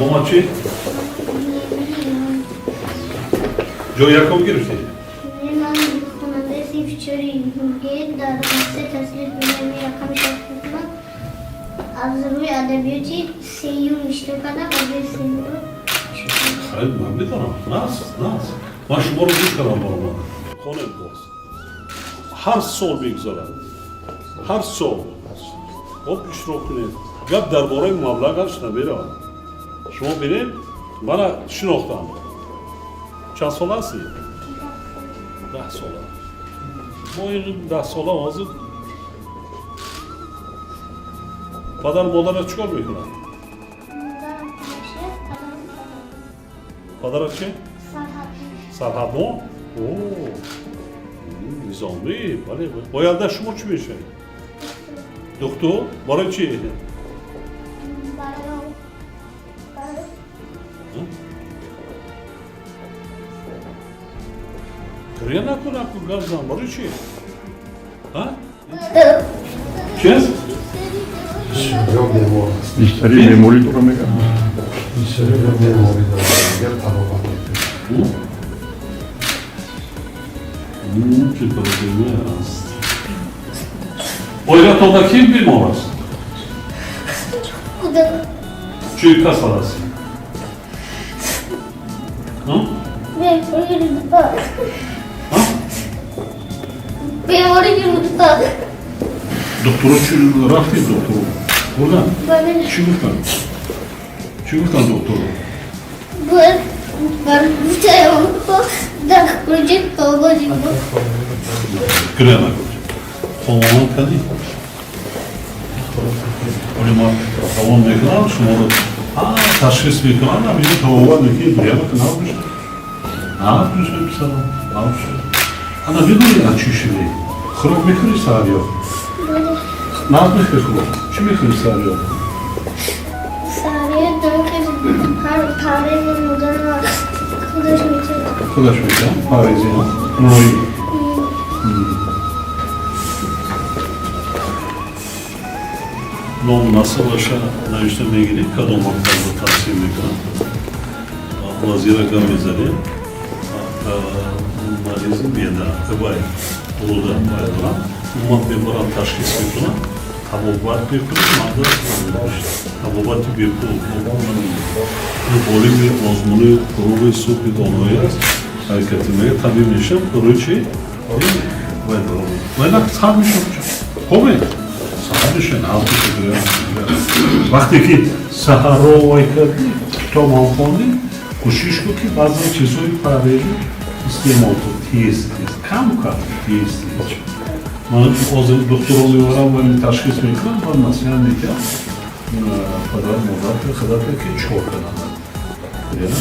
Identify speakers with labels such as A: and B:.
A: Дома чи? Jo yakov girişti.
B: Neden konumda sivçörü Gürge dargası tasvir bilimi yakamışlar. Azılı edebiyatı seyyum işte kadar öyle seyyum.
A: Hayır ben bir tane. Nasıl? Baş boru bir kadar normal. Konu bu. Her sol bir güzel. Her sol. Hop işrokunu. Gab derborayı mablağa karşına beri var. Şunu benim bana şu noktam. Çan solasın. Daha sola. Bu oyunun daha sola olmazı. Kadar modara çıkarmıyor ki lan. Kadar açı? Sarhat mı? Oo. Nizami. Bale. O yanda şu mu bir şey? Doktor, bana çiğ. Kriyana kurak bu gazdan var içi. Ha? Kes?
C: Yok demor.
D: Istari memori duramega.
C: Yok demor. Gel tamam.
A: Çok önemli ya. Oyla toda kim bir mi olasın? Çünkü kas arası. Ha?
B: Ben oraya girdim.
A: Doktoru çürüdü, rahat değil doktoru. Buradan.
B: Böyle
A: Çığırtan doktoru.
B: ben bir tane da proje kavgacıyım.
A: Kriyana koyacağım. Kovaman kadı. Oraya tavan mekana almışım orada. Ha, taşkıs mekana bir de tavan mekana buraya bakın ne yapmış? Ne yapmış hep sana? Ne yapmış? Ana bir böyle açıyor şimdi. Kırık mekana sarıyor. Ne yapmış mekana? Şu mekana sarıyor.
B: Sarıya dönüşüm. Her tarihin modeli var.
A: Kılaş mekana, Paris'e. Noy. Nom nasıl başa neyişlemeye gidip kadın maktarda tavsiye mekana. Vazira gamezeli. Marizm bir yanda kıvay. Uluda bayılan. Ummat bir buran taşkis mekana. Tabobat bir kuru, mağda tabobat bir kuru. Bu bolim bir ozmunu kuru ve su bir donuyor. Hareketine tabi meşem kuru şey. Değil mi? Ve nak sarmış olacak. Kome. Sadece ne yapıyor? Vakti ki Saharo Vaykadi Tom Fondi koşuş ki bazı çizgi parayı istemoto tiyes kam ka tiyes. Mana o zaman doktor oluyor ama bir taşkis mekran var nasıl yani ki kadar model kadar ki çok kadar. Yani